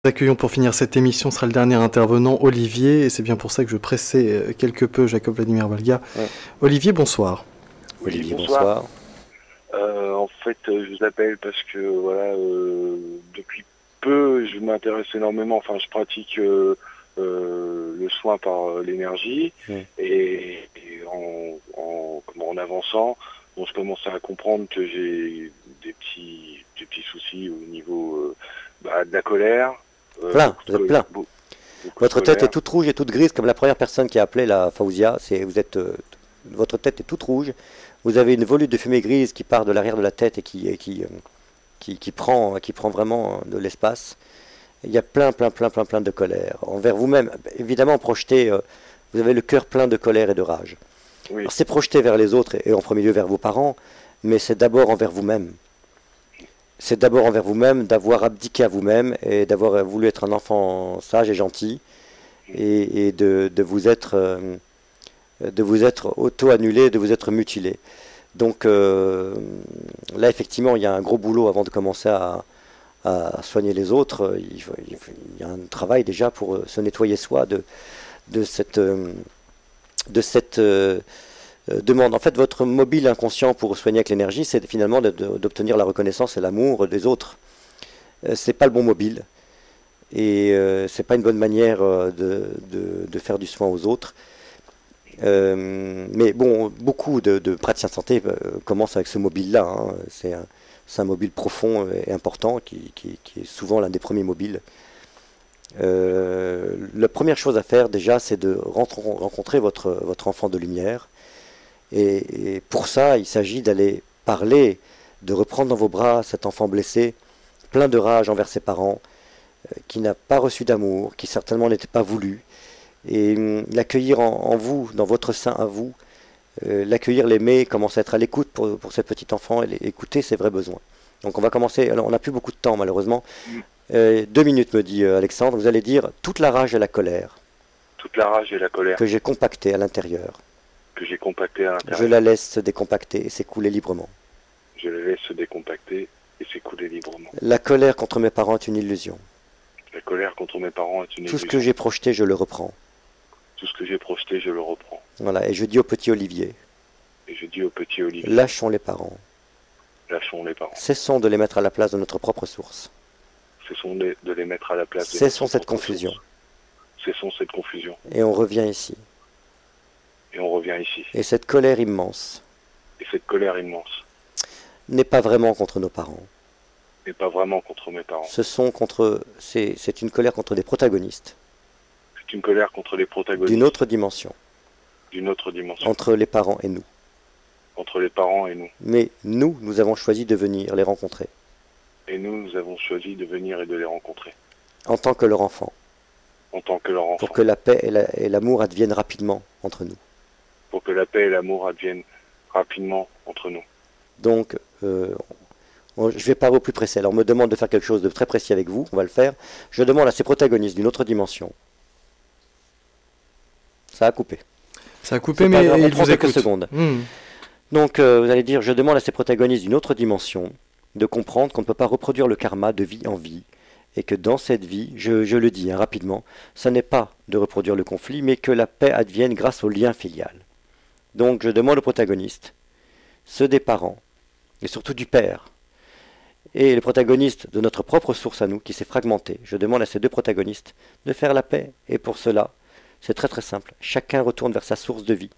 Nous accueillons pour finir cette émission, sera le dernier intervenant, Olivier, et c'est bien pour ça que je pressais quelque peu Jacob Vladimir Valga. Ouais. Olivier, bonsoir. Olivier, bonsoir. En fait, je vous appelle parce que voilà, depuis peu, je m'intéresse énormément, enfin je pratique le soin par l'énergie, et en avançant, bon, je commence à comprendre que j'ai des petits soucis au niveau de la colère. Plein, vous êtes plein. Votre tête est toute rouge et toute grise comme la première personne qui a appelé la Faouzia. Votre tête est toute rouge. Vous avez une volute de fumée grise qui part de l'arrière de la tête et qui prend vraiment de l'espace. Il y a plein de colère envers vous-même. Évidemment, projeté, vous avez le cœur plein de colère et de rage. Oui. C'est projeté vers les autres et en premier lieu vers vos parents, mais c'est d'abord envers vous-même. C'est d'abord envers vous-même, d'avoir abdiqué à vous-même et d'avoir voulu être un enfant sage et gentil et de vous être auto-annulé, de vous être mutilé. Donc là, effectivement, il y a un gros boulot avant de commencer à soigner les autres. Il y a un travail déjà pour se nettoyer soi de cette demande. En fait, votre mobile inconscient pour soigner avec l'énergie, c'est finalement d'obtenir la reconnaissance et l'amour des autres. C'est pas le bon mobile. Et c'est pas une bonne manière de faire du soin aux autres. Mais bon, beaucoup de praticiens de santé commencent avec ce mobile-là. Hein. C'est un mobile profond et important qui est souvent l'un des premiers mobiles. La première chose à faire déjà, c'est de rencontrer votre enfant de lumière. Et pour ça, il s'agit d'aller parler, de reprendre dans vos bras cet enfant blessé, plein de rage envers ses parents, qui n'a pas reçu d'amour, qui certainement n'était pas voulu, et l'accueillir en vous, dans votre sein à vous, l'accueillir, l'aimer, commencer à être à l'écoute pour ce petit enfant, et écouter ses vrais besoins. Donc on va commencer, alors on n'a plus beaucoup de temps malheureusement, 2 minutes me dit Alexandre, vous allez dire toute la rage et la colère. Toute la rage et la colère. Que j'ai compactée à l'intérieur. Que j'ai compacté à l'intérieur. Je la laisse se décompacter et s'écouler librement. Je la laisse se décompacter et s'écouler librement. La colère contre mes parents est une illusion. La colère contre mes parents est une illusion. Tout ce que j'ai projeté, je le reprends. Tout ce que j'ai projeté, je le reprends. Voilà, et je dis au petit Olivier. Et je dis au petit Olivier. Lâchons les parents. Lâchons les parents. Cessons de les mettre à la place de notre propre source. Cessons de les mettre à la place de Cessons cette confusion. Cessons cette confusion. Et on revient ici. Et on revient ici. Et cette colère immense. Et cette colère immense. N'est pas vraiment contre nos parents. N'est pas vraiment contre mes parents. C'est une colère contre des protagonistes. C'est une colère contre les protagonistes. D'une autre dimension. D'une autre dimension. Entre les parents et nous. Entre les parents et nous. Mais nous avons choisi de venir les rencontrer. Et nous avons choisi de venir et de les rencontrer. En tant que leur enfant. En tant que leur enfant. Pour que la paix et l'amour adviennent rapidement entre nous. Pour que la paix et l'amour adviennent rapidement entre nous. Donc, je vais pas au plus précis. Alors, on me demande de faire quelque chose de très précis avec vous. On va le faire. Je demande à ces protagonistes d'une autre dimension. Ça a coupé. Ça a coupé, mais il vous écoute. Quelques secondes. Donc, vous allez dire, je demande à ces protagonistes d'une autre dimension de comprendre qu'on ne peut pas reproduire le karma de vie en vie. Et que dans cette vie, je le dis rapidement, ça n'est pas de reproduire le conflit, mais que la paix advienne grâce au lien filial. Donc, je demande aux protagonistes, ceux des parents, et surtout du père, et les protagonistes de notre propre source à nous, qui s'est fragmentée, je demande à ces deux protagonistes de faire la paix. Et pour cela, c'est très très simple. Chacun retourne vers sa source de vie.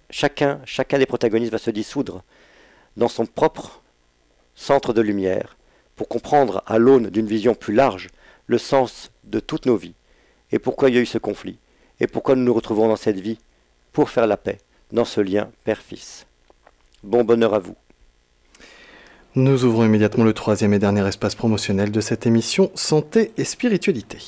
Chacun des protagonistes va se dissoudre dans son propre centre de lumière pour comprendre à l'aune d'une vision plus large le sens de toutes nos vies et pourquoi il y a eu ce conflit et pourquoi nous nous retrouvons dans cette vie pour faire la paix dans ce lien père-fils. Bon bonheur à vous. Nous ouvrons immédiatement le 3e et dernier espace promotionnel de cette émission Santé et Spiritualité.